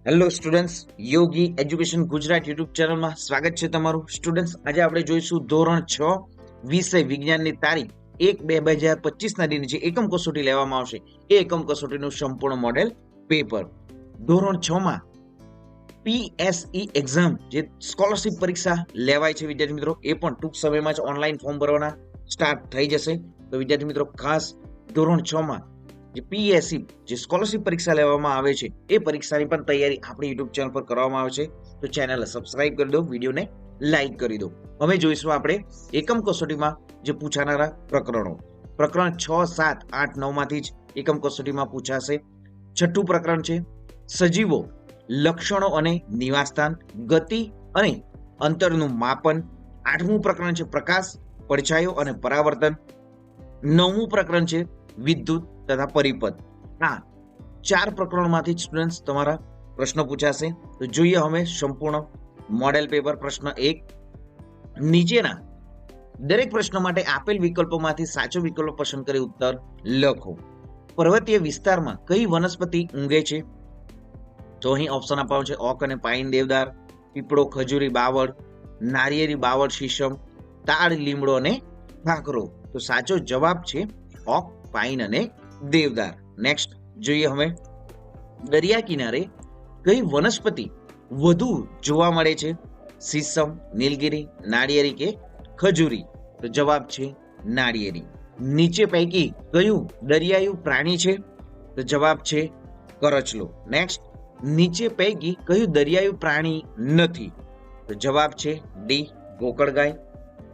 Hello students, યોગી education Gujarat YouTube ચેનલમાં સ્વાગત છે તમારું. સ્ટુડન્ટ્સ, આજે આપણે જોઈશું ધોરણ 6 વિષય વિજ્ઞાનની તારીખ 1/2/2025 ના દિને જે એકમ કસોટી લેવામાં આવશે એ એકમ કસોટીનું સંપૂર્ણ મોડેલ પેપર. ધોરણ 6 માં પીએસઈ એક્ઝામ જે સ્કોલરશિપ પરીક્ષા લેવાય છે વિદ્યાર્થી મિત્રો, એ પણ ટૂંક સમયમાં જ ઓનલાઈન ફોર્મ ભરવાના સ્ટાર્ટ થઈ જશે. તો વિદ્યાર્થી મિત્રો, ખાસ ધોરણ 6 માં જે પીએસસી જે સ્કોલરશિપ પરીક્ષા લેવામાં આવે છે એ પરીક્ષાની પણ તૈયારી આપણી યુટ્યુબ ચેનલ પર કરવામાં આવે છે. તો ચેનલને સબસ્ક્રાઇબ કરી દો, વિડીયોને લાઈક કરી દો. હવે જોઈશું આપણે એકમ કસોટીમાં જે પૂછાનારા પ્રકરણો. પ્રકરણ 6, 7, 8, 9 માંથી જ એકમ કસોટીમાં પૂછાશે. છઠ્ઠું પ્રકરણ છે સજીવો, લક્ષણો અને નિવાસસ્થાન, ગતિ અને અંતરનું માપન. આઠમું પ્રકરણ છે પ્રકાશ, પડછાયો અને પરાવર્તન. નવમું પ્રકરણ છે વિદ્યુત તથા પરિપથ. આ 4 પ્રકરણોમાંથી સ્ટુડન્ટ્સ તમારા પ્રશ્નો પૂછાશે. તો જોઈએ હવે સંપૂર્ણ મોડેલ પેપર. પ્રશ્ન 1, નીચેના દરેક પ્રશ્ન માટે આપેલ વિકલ્પોમાંથી સાચો વિકલ્પ પસંદ કરી ઉત્તર લખો. પર્વતીય વિસ્તારમાં કઈ વનસ્પતિ ઊંઘે છે? તો અહીં ઓપ્શન આપવામાં છે ઓક અને પાઇન દેવદાર, પીપળો, ખજૂરી, બાવળ, નારિયેળી, બાવળ, શીશમ, તાડ, લીમડો અને ભાખરો. તો સાચો જવાબ છે ઓક, પાઇન અને દેવદાર. નેક્સ્ટ જોઈએ હવે દરિયા કિનારે કઈ વનસ્પતિ વધુ જોવા મળે છે? શીશમ, નીલગિરી, નાળિયેરી કે ખજૂરી? તો જવાબ છે નાળિયેરી. નીચે પૈકી કયું દરિયાયું પ્રાણી છે? તો જવાબ છે કરચલો. નેક્સ્ટ, નીચે પૈકી કયું દરિયાયું પ્રાણી નથી? તો જવાબ છે ડી, ગોકળગાય.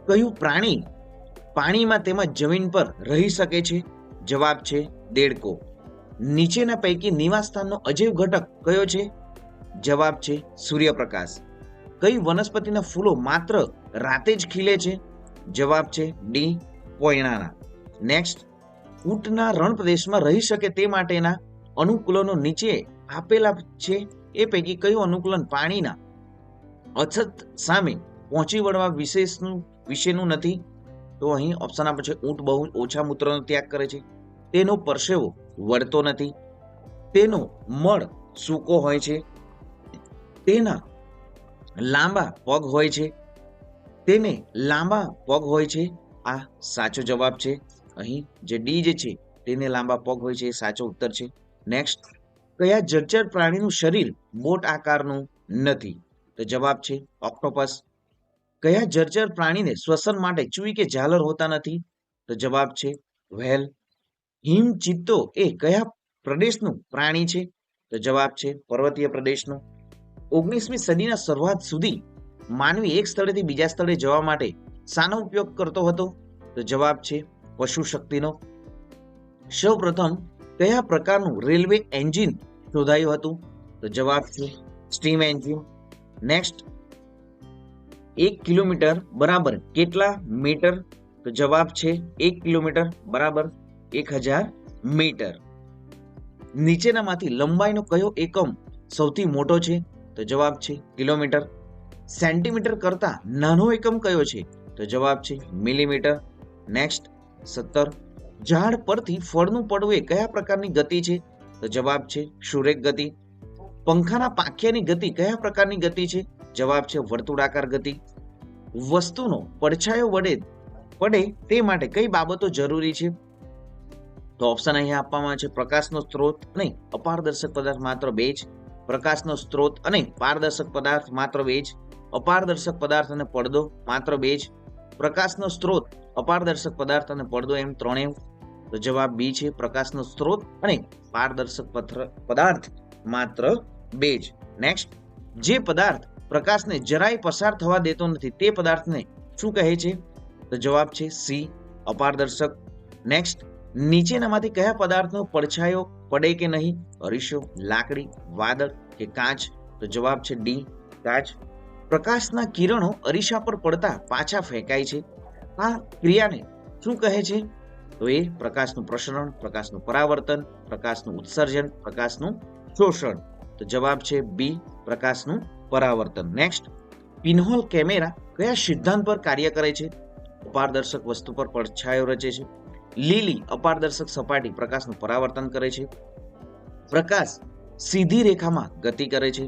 કયું પ્રાણી પાણીમાં તેમજ જમીન પર રહી શકે છે? જવાબ છે દેડકો. નીચેના પૈકી નિવાસસ્થાનનો અજૈવ ઘટક કયો છે? જવાબ છે સૂર્યપ્રકાશ. કઈ વનસ્પતિના ફૂલો માત્ર રાતે જ ખીલે છે? જવાબ છે ડી, પોયણાના. નેક્સ્ટ, ઊંટના રણ પ્રદેશમાં રહી શકે તે માટેના અનુકૂલનો નીચે આપેલા છે એ પૈકી કયું અનુકૂલન પાણીના અછત સામે પહોંચી વળવા વિશેનું નથી? તો અહીં ઓપ્શન આપે છે ઊંટ બહુ ઓછા મૂત્રનો ત્યાગ કરે છે, તેનો પરસેવો વળતો નથી, તેનો મળ સૂકો હોય છે, તેના લાંબા પગ હોય છે, તેને લાંબા પગ હોય છે. આ સાચો જવાબ છે. અહીં જે ડી જે છે તેને લાંબા પગ હોય છે એ સાચો ઉત્તર છે. નેક્સ્ટ, કયા જળચર પ્રાણીનું શરીર બોટ આકારનું નથી? તો જવાબ છે ઓક્ટોપસ. કયા જળચર પ્રાણીને શ્વસન માટે ચૂઈ કે ઝાલર હોતા નથી? તો જવાબ છે વ્હેલ. હિમચિત્તો એ કયા પ્રદેશનું પ્રાણી છે? તો જવાબ છે પર્વતીય પ્રદેશનું. 19મી સદીના શરૂઆત સુધી માનવી એક સ્થળેથી બીજા સ્થળે જવા માટે શાનો ઉપયોગ કરતો હતો? તો જવાબ છે પશુ શક્તિનો. સૌપ્રથમ કયા પ્રકારનું રેલવે એન્જિન શોધાયું હતું? તો જવાબ છે સ્ટીમ એન્જિન. નેક્સ્ટ, 1 કિલોમીટર બરાબર કેટલા મીટર? તો જવાબ છે 1 કિલોમીટર બરાબર 1000 મીટર. નીચેનામાંથી લંબાઈનો કયો એકમ સૌથી મોટો છે? તો જવાબ છે કિલોમીટર. સેન્ટીમીટર કરતા નાનો એકમ કયો છે? તો જવાબ છે મિલીમીટર. નેક્સ્ટ 17, ઝાડ પરથી ફળનું પડવું એ કયા પ્રકારની ગતિ છે? તો જવાબ છે ક્ષુરેક ગતિ. પંખાના પાંખિયાની ગતિ કયા પ્રકારની ગતિ છે? જવાબ છે વર્તુળાકાર ગતિ. વસ્તુનો પડછાયો પડે તે માટે કઈ બાબતો જરૂરી છે? તો ઓપ્શન અહીંયા આપવામાં છે પ્રકાશનો સ્ત્રોત અને અપારદર્શક પદાર્થ માત્ર 2 જ, પ્રકાશનો સ્ત્રોત અને પારદર્શક પદાર્થ માત્ર 2 જ, અપારદર્શક પદાર્થ અને પડદો માત્ર 2 જ, પ્રકાશનો સ્ત્રોત, અપારદર્શક પદાર્થ અને પડદો એમ 3. તો જવાબ બી છે પ્રકાશનો સ્ત્રોત અને પારદર્શક પદાર્થ માત્ર 2 જ. નેક્સ્ટ, જે પદાર્થ પ્રકાશને જરાય પસાર થવા દેતો નથી તે પદાર્થને શું કહે છે? તો જવાબ છે સી, અપારદર્શક. નેક્સ્ટ, નીચેનામાંથી કયા પદાર્થનો પડછાયો પડે કે નહીં? અરીસો, લાકડી, વાદળ કે કાચ? તો જવાબ છે ડી, કાચ. પ્રકાશના કિરણો અરીસા પર પડતા પાછા ફેંકાય છે. આ ક્રિયાને શું કહે છે? તો એ પ્રકાશનું પ્રસરણ, પ્રકાશનું પરાવર્તન, પ્રકાશનું ઉત્સર્જન, પ્રકાશનું શોષણ. તો જવાબ છે બી, પ્રકાશનું પરાવર્તન. નેક્સ્ટ, પિનહોલ કેમેરા કયા સિદ્ધાંત પર કાર્ય કરે છે? અપારદર્શક વસ્તુ પર પડછાયો રચે છે. લીલી અપારદર્શક સપાટી પ્રકાશનું પરાવર્તન કરે છે. પ્રકાશ સીધી રેખામાં ગતિ કરે છે?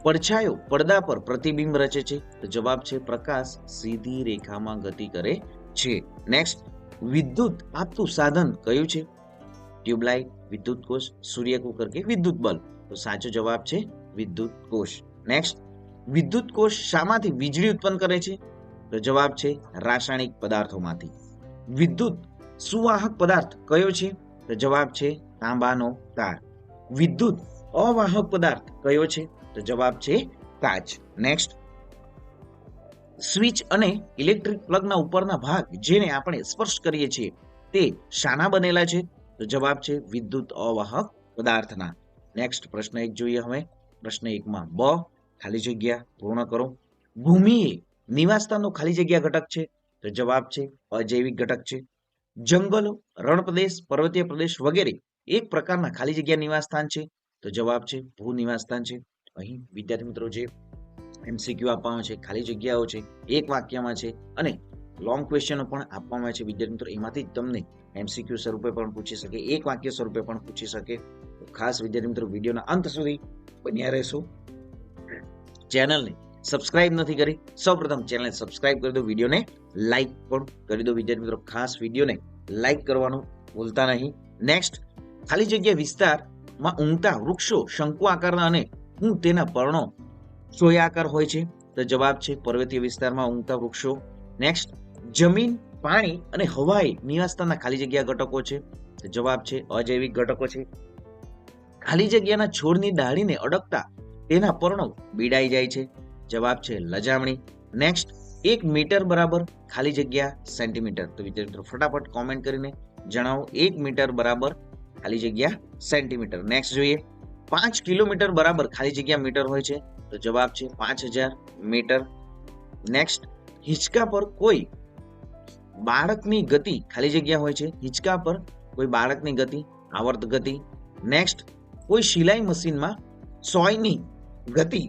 પડછાયો પડદા પર પ્રતિબિંબ રચે છે? તો જવાબ છે પ્રકાશ સીધી રેખામાં ગતિ કરે છે. નેક્સ્ટ, વિદ્યુત આપતું સાધન કયું છે? ટ્યુબલાઇટ, વિદ્યુત કોષ, સૂર્ય કુકર કે વિદ્યુત બલ્બ? તો સાચો જવાબ છે વિદ્યુત કોષ. નેક્સ્ટ, વિદ્યુત કોષ શામાંથી વીજળી ઉત્પન્ન કરે છે? તો જવાબ છે રાસાયણિક પદાર્થોમાંથી. વિદ્યુત સુવાહક પદાર્થ કયો છે? તો જવાબ છે તાંબાનો તાર. વિદ્યુત અવાહક પદાર્થ કયો છે? તો જવાબ છે કાચ. નેક્સ્ટ, સ્વિચ અને ઇલેક્ટ્રિક પ્લગના ઉપરના ભાગ જેને આપણે સ્પર્શ કરીએ છીએ તે શાના બનેલા છે? તો જવાબ છે વિદ્યુત અવાહક પદાર્થના. નેક્સ્ટ, પ્રશ્ન 1 જોઈએ હવે. પ્રશ્ન 1 બ ખાલી જગ્યા પૂર્ણ કરો. ભૂમિ એ નિવાસસ્થાનનો ખાલી જગ્યા ઘટક છે? તો જવાબ છે અજૈવિક ઘટક છે. જંગલો, રણ પ્રદેશ, પર્વતીય પ્રદેશ વગેરે એક પ્રકારના ખાલી જગ્યા નિવાસસ્થાન છે? તો જવાબ છે ભૂ નિવાસસ્થાન છે. અહીં વિદ્યાર્થી મિત્રો જે MCQ આપવામાં છે, ખાલી જગ્યાઓ છે, એક વાક્યમાં છે અને લોંગ ક્વેશ્ચનો પણ આપવામાં છે વિદ્યાર્થી મિત્રો, એમાંથી તમને MCQ સ્વરૂપે પણ પૂછી શકે, એક વાક્ય સ્વરૂપે પણ પૂછી શકે. તો ખાસ વિદ્યાર્થી મિત્રો વિડીયોના અંત સુધી બન્યા રહેશો. ચેનલને સબસ્ક્રાઇબ નથી કરી, સૌપ્રથમ ચેનલને સબસ્ક્રાઇબ કરી દો, વિડીયોને લાઈક પણ કરી દો વિદ્યાર્થી મિત્રો, ખાસ વિડીયોને લાઈક કરવાનું ભૂલતા નહીં. નેક્સ્ટ, ખાલી જગ્યા વિસ્તારમાં ઊંઘતા વૃક્ષો શંકુ આકારના અને હું તેના પર્ણો સોયાકાર હોય છે? તો જવાબ છે પર્વતીય વિસ્તારમાં ઊંઘતા વૃક્ષો. નેક્સ્ટ, જમીન, પાણી અને હવાઈ નિવાસસ્થાનના ખાલી જગ્યા ઘટકો છે? તો જવાબ છે અજૈવિક ઘટકો છે. ખાલી જગ્યાના છોડની ડાળીને અડકતા તેના પર્ણો બીડાઈ જાય છે? જવાબ છે લજામણી. નેક્સ્ટ, 1 મીટર બરાબર ખાલી જગ્યા સેન્ટીમીટર? તો વિદ્યાર્થી મિત્રો ફટાફટ કોમેન્ટ કરીને જણાવો 1 મીટર બરાબર ખાલી જગ્યા સેન્ટીમીટર. નેક્સ્ટ જોઈએ, 5 કિલોમીટર બરાબર ખાલી જગ્યા મીટર હોય છે? તો જવાબ છે 5000 મીટર. નેક્સ્ટ, હિંચકા પર કોઈ બાળકની ગતિ ખાલી જગ્યા હોય છે? હિંચકા પર કોઈ બાળકની ગતિ આવર્ત ગતિ. નેક્સ્ટ, કોઈ સિલાઈ મશીનમાં સોયની ગતિ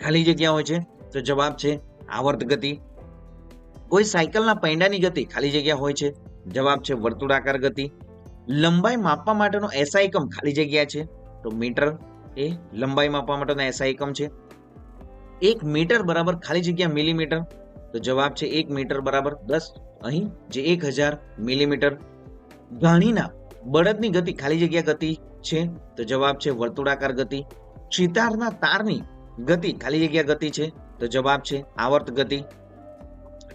ખાલી જગ્યા હોય છે? તો જવાબ છે આવર્ત ગતિ. કોઈ સાયકલના પૈંડાની ગતિ ખાલી જગ્યા હોય છે? જવાબ છે વર્તુળાકાર ગતિ. લંબાઈ માપવા માટેનો SI એકમ ખાલી જગ્યા છે? તો મીટર એ લંબાઈ માપવા માટેનો SI એકમ છે. 1 મીટર બરાબર ખાલી જગ્યા મિલીમીટર? તો જવાબ છે 1 મીટર બરાબર 10, અહીં જે 1000 મિલીમીટર. ઘાણીના બળદની ગતિ ખાલી જગ્યા ગતિ છે? તો જવાબ છે વર્તુળાકાર ગતિ. સિતારના તારની ગતિ ખાલી જગ્યા ગતિ છે? તો જવાબ છે આવર્ત ગતિ.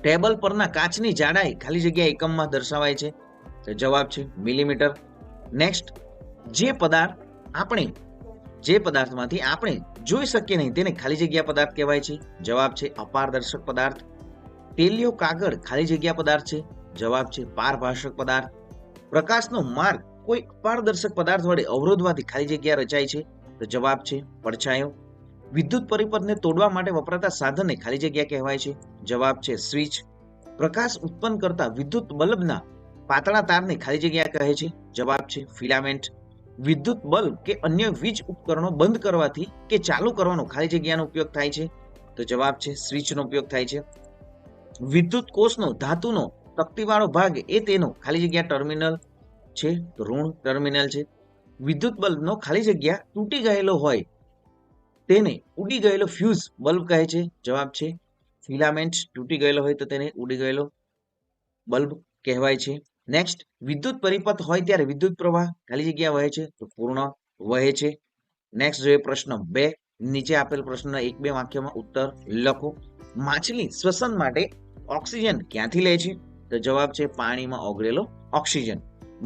ટેબલ પરના કાચની જાડાઈ ખાલી જગ્યા એકમમાં દર્શાવાય છે? તો જવાબ છે મિલીમીટર. નેક્સ્ટ, જે પદાર્થમાંથી આપણે જોઈ શકીએ નહીં તેને ખાલી જગ્યા પદાર્થ કહેવાય છે? જવાબ છે અપારદર્શક પદાર્થ. તેલિયો કાગળ ખાલી જગ્યા પદાર્થ છે? જવાબ છે પારભાષક પદાર્થ. પ્રકાશનો માર્ગ કોઈ અપારદર્શક પદાર્થ વડે અવરોધવાથી ખાલી જગ્યા રચાય છે? તો જવાબ છે પડછાયો. વિદ્યુત પરિપથને તોડવા માટે વપરાતા સાધનને ખાલી જગ્યા કહેવાય છે? જવાબ છે સ્વિચ. પ્રકાશ ઉત્પન્ન કરતા વિદ્યુત બલ્બના પાતળા તારને ખાલી જગ્યા કહે છે? જવાબ છે ફિલામેન્ટ. વિદ્યુત બલ્બ કે અન્ય વીજ ઉપકરણો બંધ કરવાથી કે ચાલુ કરવાનો ખાલી જગ્યાનો ઉપયોગ થાય છે? તો જવાબ છે સ્વિચનો ઉપયોગ થાય છે. વિદ્યુત કોષનો ધાતુનો તકતીવાળો ભાગ એ તેનો ખાલી જગ્યા ટર્મિનલ છે? તો ઋણ ટર્મિનલ છે. વિદ્યુત બલ્બનો ખાલી જગ્યા તૂટી ગયેલો હોય તેને ઉડી ગયેલો ફ્યુઝ બલ્બ કહે છે? જવાબ છે ફિલામેન્ટ. તૂટી ગયેલો હોય તો તેને ઉડી ગયેલો બલ્બ કહેવાય છે. નેક્સ્ટ, વિદ્યુત પરિપથ હોય ત્યારે વિદ્યુત પ્રવાહ ખાલી જગ્યા વહે છે? તો પૂર્ણ વહે છે. નેક્સ્ટ જોઈએ પ્રશ્ન 2. નીચે આપેલ પ્રશ્નના 1-2 વાક્યમાં ઉત્તર લખો. માછલી શ્વસન માટે ઓક્સિજન ક્યાંથી લે છે? તો જવાબ છે પાણીમાં ઓગળેલો ઓક્સિજન.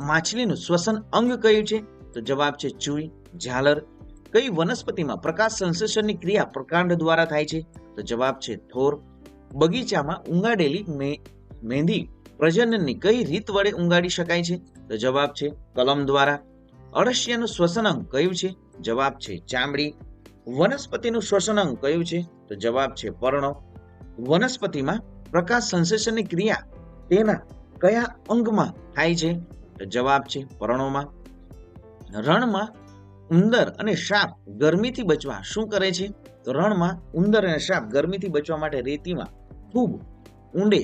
માછલીનું શ્વસન અંગ કયું છે? તો જવાબ છે ચૂઈ, ઝાલર. કઈ વનસ્પતિમાં પ્રકાશ સંશ્લેષણની ક્રિયા પ્રકાંડ દ્વારા થાય છે? તો જવાબ છે થોર. બગીચામાં ઊંગાડેલી મહેંદી પ્રજનનની કઈ રીત વડે ઊંગાડી શકાય છે? તો જવાબ છે કલમ દ્વારા. અળસિયાનું શ્વસન અંગ કયું છે? જવાબ છે ચામડી. વનસ્પતિનું શ્વસન અંગ કયું છે? તો જવાબ છે પર્ણો. વનસ્પતિમાં પ્રકાશ સંશ્લેષણની ક્રિયા તેના કયા અંગમાં થાય છે? તો જવાબ છે પર્ણોમાં. રણમાં ઉંદર અને સાપ ગરમીથી બચવા શું કરે છે? તો રણમાં ઉંદર અને સાપ ગરમીથી બચવા માટે રેતીમાં ખૂબ ઊંડે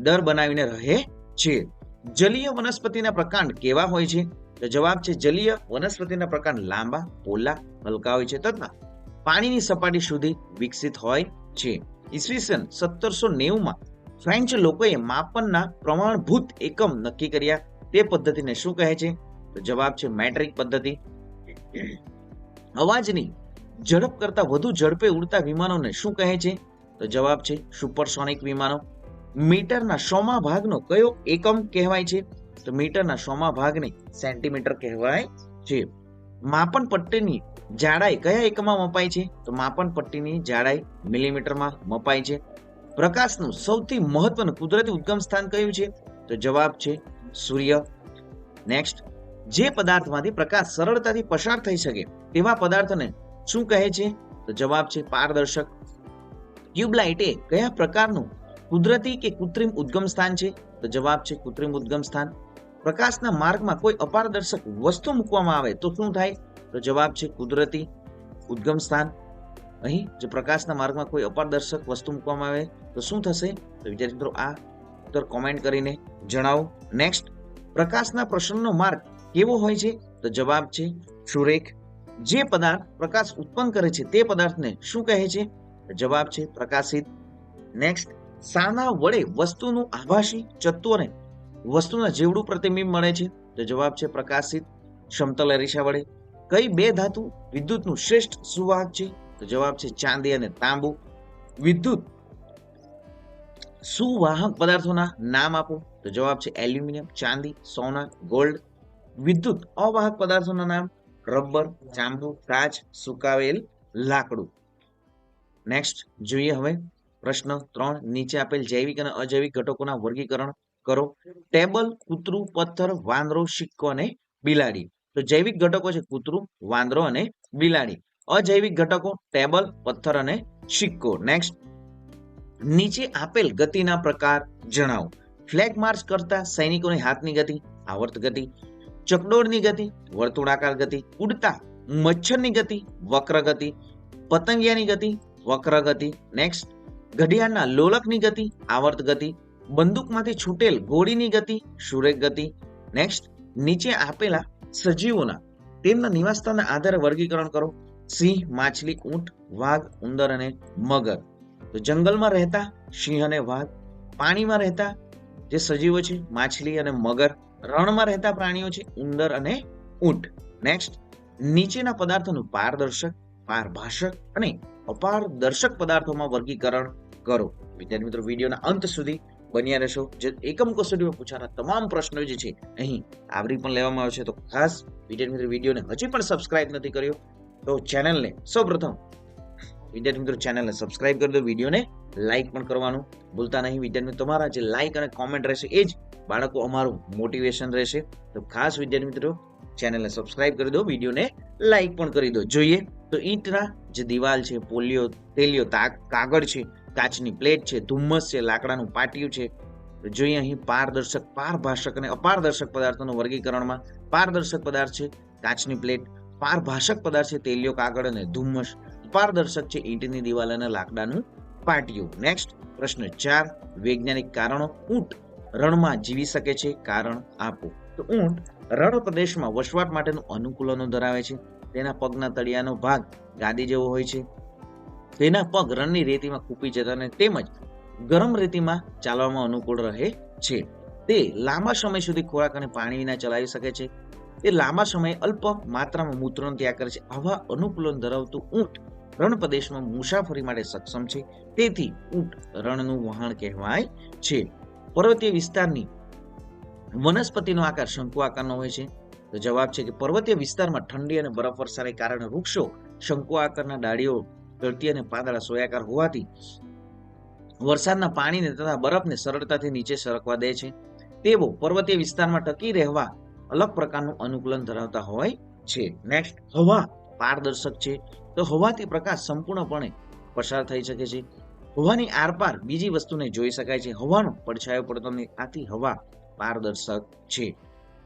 દર બનાવીને રહે છે. જલીય વનસ્પતિના પ્રકાંડ કેવા હોય છે? તો જવાબ છે જલીય વનસ્પતિના પ્રકાર લાંબા, પોલા, હલકા હોય છે તથા પાણીની સપાટી સુધી વિકસિત હોય છે. ઈસવીસન 1790 ફ્રેન્ચ લોકોએ માપનના પ્રમાણભૂત એકમ નક્કી કર્યા. તે પદ્ધતિને શું કહે છે? તો જવાબ છે મેટ્રિક પદ્ધતિ. અવાજની ઝડપ કરતા વધુ ઝડપે ઉડતા વિમાનોને શું કહે છે? તો જવાબ છે સુપરસોનિક વિમાનો. મીટરના 100મા ભાગનો કયો એકમ કહેવાય છે? તો મીટરના 100મા ભાગને સેન્ટીમીટર કહેવાય છે. માપન પટ્ટીની જાડાઈ કયા એકમમાં મપાય છે? તો માપન પટ્ટીની જાડાઈ મિલીમીટરમાં મપાય છે. પ્રકાશનું સૌથી મહત્વનું કુદરતી ઉદ્ગમ સ્થાન કયું છે? તો જવાબ છે સૂર્ય. નેક્સ્ટ, જે પદાર્થમાંથી પ્રકાશ સરળતાથી પસાર થઈ શકે તેવા પદાર્થને શું કહે છે? તો જવાબ છે પારદર્શક. ટ્યુબલાઇટ એ કયા પ્રકારનું કુદરતી કે કૃત્રિમ ઉદ્ગમ સ્થાન છે? તો જવાબ છે કૃત્રિમ ઉદ્ગમ સ્થાન. પ્રકાશના માર્ગમાં કોઈ અપારદર્શક વસ્તુ મૂકવામાં આવે તો શું થાય? તો જવાબ છે કુદરતી ઉદ્ગમ સ્થાન. અહીં જો પ્રકાશના માર્ગમાં કોઈ અપારદર્શક વસ્તુ મૂકવામાં આવે તો શું થશે? તો વિદ્યાર્થી મિત્રો આ ઉત્તર કોમેન્ટ કરીને જણાવો. નેક્સ્ટ, પ્રકાશના પ્રસરણનો માર્ગ કેવો હોય છે? તો જવાબ છે સુરેખ. જે પદાર્થ પ્રકાશ ઉત્પન્ન કરે છે તે પદાર્થને શું કહે છે? જવાબ છે પ્રકાશિત. નેક્સ્ટ, શાના વડે વસ્તુનું આભાસી ચત્વને વસ્તુના જેવડું પ્રતિબિંબ મળે છે? તો જવાબ છે પ્રકાશિત સમતલ અરીસા વડે. કઈ બે ધાતુ વિદ્યુતનું શ્રેષ્ઠ સુવાહક છે? તો જવાબ છે ચાંદી અને તાંબુ. વિદ્યુત સુવાહક પદાર્થોના નામ આપો. તો જવાબ છે એલ્યુમિનિયમ, ચાંદી, સોના, ગોલ્ડ. વિદ્યુત અવાહક પદાર્થોના નામ રબર, ચાંબુ, કાચ, સુકાવેલ લાકડું. નેક્સ્ટ જોઈએ હવે પ્રશ્ન 3. નીચે આપેલ જૈવિક અને અજૈવિક ઘટકોના વર્ગીકરણ કરો. ટેબલ, કૂતરું, પથ્થર, વાંદરો, સિક્કો અને બિલાડી. તો જૈવિક ઘટકો છે કૂતરું, વાંદરો અને બિલાડી. અજૈવિક ઘટકો ટેબલ, પથ્થર અને સિક્કો. નેક્સ્ટ, નીચે આપેલ ગતિના પ્રકાર જણાવો. ફ્લેગ માર્ચ કરતા સૈનિકોની હાથની ગતિ આવર્ત ગતિ, ચકડોળની ગતિ વર્તુળાકાર ગતિ, ઉડતા મચ્છરની ગતિ વક્ર ગતિ, પતંગિયાની ગતિ વક્ર ગતિ. નેક્સ્ટ, ઘડિયાળના લોલકની ગતિ આવર્ત ગતિ, બંદૂકમાંથી છૂટેલ ગોળીની ગતિ સુરેખ ગતિ. નેક્સ્ટ, નીચે આપેલા સજીવોના તેમના નિવાસસ્થાનના આધારે વર્ગીકરણ કરો. સિંહ, માછલી, ઊંટ, વાઘ, ઉંદર અને મગર. તો જંગલમાં રહેતા સિંહ અને વાઘ, પાણીમાં રહેતા જે સજીવો છે માછલી અને મગર, રણમાં રહેતા પ્રાણીઓ છે ઉંદર અને ઊંટ. નેક્સ્ટ, નીચેના પદાર્થોનું પારદર્શક, પારભાષક અને અપારદર્શક પદાર્થોમાં વર્ગીકરણ કરો. વિદ્યાર્થી મિત્રો વિડીયોના અંત સુધી બન્યા રહેશો. જે એકમ કસોટીમાં પૂછાના તમામ પ્રશ્નો જે છે અહીં આવરી પણ લેવામાં આવશે. તો ખાસ વિદ્યાર્થી મિત્રો વિડીયોને હજી પણ સબસ્ક્રાઇબ નથી કર્યો તો ચેનલને સૌપ્રથમ વિદ્યાર્થી મિત્રો ચેનલને સબસ્ક્રાઇબ કરી દો. વિડીયોને લાઇક પણ કરવાનું ભૂલતા નહીં. વિદ્યાર્થી મિત્રો તમારા જે લાઇક અને કોમેન્ટ રહેશે એ જ બાળકો અમારું મોટિવેશન રહેશે. તો ખાસ વિદ્યાર્થી મિત્રો ચેનલને સબસ્ક્રાઇબ કરી દો, વિડીયોને લાઇક પણ કરી દો. જોઈએ તો ઈંટના જે દિવાલ છે, પોલિયો, તેલિયો, કાગળ છે, કાચની પ્લેટ છે, ધુમ્મસ છે, લાકડાનું પાટિયું છે. તો જોઈએ અહીં પારદર્શક, પારભાષક અને અપારદર્શક પદાર્થોનું વર્ગીકરણમાં પારદર્શક પદાર્થ છે કાચની પ્લેટ, પારભાષક પદાર્થ છે તેલિયો, કાગળ અને ધુમ્મસ, પારદર્શક છે ઈંટની દિવાલ અને લાકડાનું પાટિયું. નેક્સ્ટ પ્રશ્ન 4. વૈજ્ઞાનિક કારણો ઊંટ રણમાં જીવી શકે છે, કારણ આપો. તો ઊંટ રણ પ્રદેશમાં વસવાટ માટેનું અનુકૂલનો ધરાવે છે. તેના પગના તળિયાનો ભાગ ગાદી જેવો હોય છે. તેના પગ રણની રેતીમાં ખૂંપી જતા અને તેમજ ગરમ રેતીમાં ચાલવામાં અનુકૂળ રહે છે. તે લાંબા સમય સુધી ખોરાક અને પાણી વિના ચલાવી શકે છે. તે લાંબા સમયે અલ્પ માત્રામાં મૂત્રનો ત્યાગ કરે છે. આવા અનુકૂલન ધરાવતું ઊંટ રણ પ્રદેશમાં મુસાફરી માટે સક્ષમ છે. તેથી ઊંટ રણનું વહાણ કહેવાય છે. પર્વતીય વિસ્તારની વનસ્પતિનો આકાર શંકુ આકારનો હોય છે. તો જવાબ છે કે પર્વતીય વિસ્તારમાં ઠંડી અને બરફ વર્ષાને કારણે વૃક્ષો શંકુ આકારના ડાળીઓ, ગળતી અને પાંદડા સોયાકાર હોવાથી વરસાદના પાણીને તથા બરફને સરળતાથી નીચે સરકવા દે છે. તેઓ પર્વતીય વિસ્તારમાં ટકી રહેવા અલગ પ્રકારનું અનુકૂલન ધરાવતા હોય છે. નેક્સ્ટ, હવા પારદર્શક છે. તો હવાથી પ્રકાશ સંપૂર્ણપણે પસાર થઈ શકે છે. હવાની આરપાર બીજી વસ્તુને જોઈ શકાય છે. હવાનો પડછાયો પડતો નથી, આથી હવા પારદર્શક છે.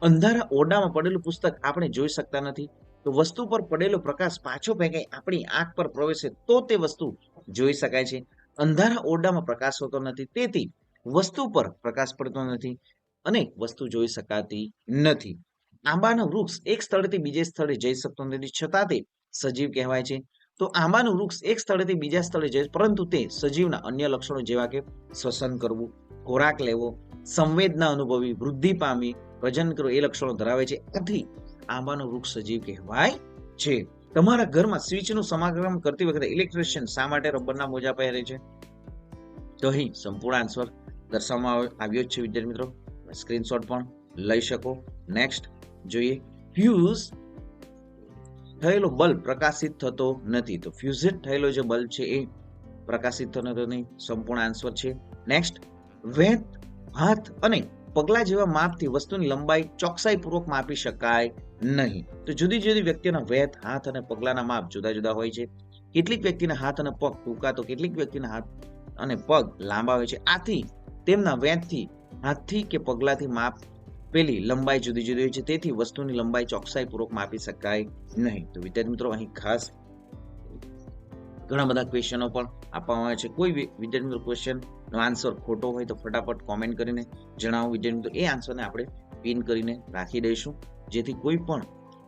અંધારા ઓરડામાં પડેલું પુસ્તક આપણે જોઈ શકતા નથી. તો વસ્તુ પર પડેલો પ્રકાશ પાછો ફેંકાઈ આપણી આંખ પર પ્રવેશે તો તે વસ્તુ જોઈ શકાય છે. અંધારા ઓરડામાં પ્રકાશ હોતો નથી, તેથી વસ્તુ પર પ્રકાશ પડતો નથી અને વસ્તુ જોઈ શકાતી નથી. આંબાનું વૃક્ષ એક સ્થળેથી બીજે સ્થળે જઈ શકતો નથી છતાં તે સજીવ કહેવાય છે. તો આંબાનું વૃક્ષ એક સ્થળેથી બીજા સ્થળે જાય પરંતુ તે સજીવના અન્ય લક્ષણો જેવા કે શ્વસન કરવું, ખોરાક લેવો, સંવેદના અનુભવી, વૃદ્ધિ પામી, પ્રજનન કરવું એ લક્ષણો ધરાવે છે. આથી આંબાનું વૃક્ષ સજીવ કહેવાય છે. તમારા ઘરમાં સ્વિચનું સમારકામ કરતી વખતે ઇલેક્ટ્રિશિયન શા માટે રબરના મોજા પહેરે છે? તો અહીં સંપૂર્ણ આન્સર દર્શાવવામાં આવ્યો જ છે વિદ્યાર્થી મિત્રો. સ્ક્રીનશોટ પણ લઈ શકો. નેક્સ્ટ જોઈએ, ફ્યુઝ થયેલો બલ્બ પ્રકાશિત થતો નથી. તો ફ્યુઝેડ થયેલો જે બલ્બ છે એ પ્રકાશિત થતો નથી. સંપૂર્ણ આન્સર છે. નેક્સ્ટ, વેત, હાથ અને પગલા જેવા માપથી વસ્તુની લંબાઈ ચોકસાઈપૂર્વક માપી શકાય નહીં. તો જુદી જુદી વ્યક્તિઓના વેત, હાથ અને પગલાના માપ જુદા જુદા હોય છે. કેટલીક વ્યક્તિના હાથ અને પગ ટૂંકા તો કેટલીક વ્યક્તિના હાથ અને પગ લાંબા હોય છે. આથી તેમના વેતથી, હાથથી કે પગલાથી માપ પેલી લંબાઈ જુદી જુદી હોય છે. તેથી વસ્તુની લંબાઈ ચોકસાઈપૂર્વક માપી શકાય નહીં. તો વિદ્યાર્થી મિત્રો અહીં ખાસ ઘણા બધા ક્વેશ્ચનો પણ આપવામાં આવે છે. કોઈ વિદ્યાર્થી મિત્રો ક્વેશ્ચનનો આન્સર ખોટો હોય તો ફટાફટ કોમેન્ટ કરીને જણાવો વિદ્યાર્થી મિત્રો. એ આન્સરને આપણે પિન કરીને રાખી દઈશું જેથી કોઈ પણ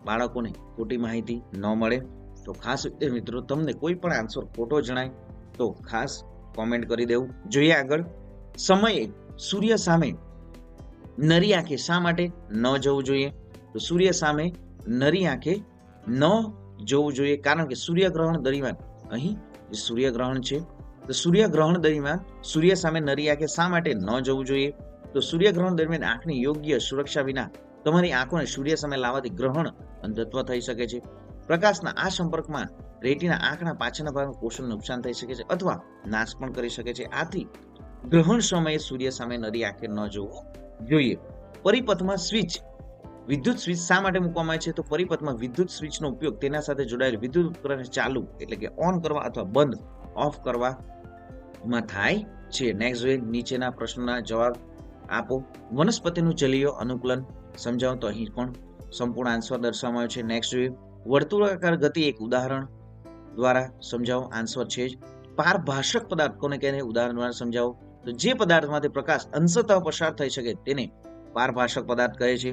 બાળકોને ખોટી માહિતી ન મળે. તો ખાસ મિત્રો તમને કોઈ પણ આન્સર ખોટો જણાય તો ખાસ કોમેન્ટ કરી દેવું. જોઈએ આગળ, સમયે સૂર્ય સામે નરી આંખે શા માટે ન જવું જોઈએ? તો સૂર્ય સામે નરી આંખે ન જવું જોઈએ કારણ કે સૂર્યગ્રહણ દરમિયાન, અહીં જે સૂર્યગ્રહણ છે તો સૂર્યગ્રહણ દરમિયાન સૂર્ય સામે નરી આંખે શા માટે ન જવું જોઈએ? તો સૂર્યગ્રહણ દરમિયાન આંખની યોગ્ય સુરક્ષા વિના તમારી આંખોને સૂર્ય સામે લાવવાથી ગ્રહણ અંધત્વ થઈ શકે છે. પ્રકાશના આ સંપર્કમાં રેટિના આંખના પાછળના ભાગમાં કોષનું નુકસાન થઈ શકે છે અથવા નાશ પણ કરી શકે છે. આથી ગ્રહણ સમયે સૂર્ય સામે નરી આંખે ન જવું જોઈએ. પરિપથમાં સ્વિચ, વિદ્યુત સ્વિચ શા માટે મૂકવામાં આવે છે? તો પરિપથમાં વિદ્યુત સ્વિચનો ઉપયોગ તેના સાથે જોડાયેલ વિદ્યુત ઉપકરણને ચાલુ એટલે કે ઓન કરવા અથવા બંધ ઓફ કરવામાં થાય છે. નેક્સ્ટ જોઈએ, નીચેના પ્રશ્નોના જવાબ આપો. વનસ્પતિનું જલીય અનુકૂલન સમજાવો. તો અહીં પણ સંપૂર્ણ આન્સર દર્શાવવામાં આવ્યો છે. નેક્સ્ટ જોઈએ, વર્તુળાકાર ગતિ એક ઉદાહરણ દ્વારા સમજાવો. આન્સર છે જ પારભાષક પદાર્થ કોને કહે છે? ઉદાહરણ દ્વારા સમજાવો. તો જે પદાર્થમાંથી પ્રકાશ અંશતઃ પસાર થઈ શકે તેને પારભાષક પદાર્થ કહે છે.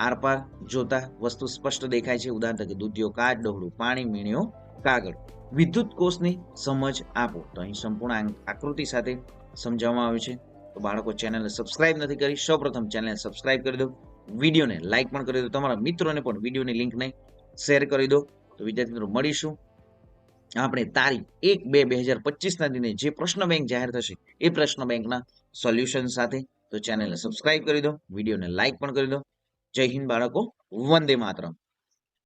આરપાર જોતા વસ્તુ સ્પષ્ટ દેખાય છે. ઉદાહરણ તરીકે દૂધિયો કાચ, ડહોળું પાણી, મીણ્યો કાગળ. વિદ્યુત કોષની સમજ આપો. તો અહીં સંપૂર્ણ આકૃતિ સાથે સમજાવવામાં આવ્યું છે. તો બાળકો ચેનલને સબસ્ક્રાઇબ નથી કરી, સૌપ્રથમ ચેનલને સબસ્ક્રાઇબ કરી દો, વિડીયોને લાઇક પણ કરી દો, તમારા મિત્રોને પણ વિડીયોની લિંકને શેર કરી દો. તો વિદ્યાર્થી મિત્રો મળીશું આપણે તારીખ 1/2/2025 દિને જે પ્રશ્ન બેંક જાહેર થશે એ પ્રશ્ન બેંકના સોલ્યુશન સાથે. તો ચેનલને સબસ્ક્રાઇબ કરી દો, વિડીયોને લાઇક પણ કરી દો. જય હિન્દ બાળકો, વંદે માતરમ.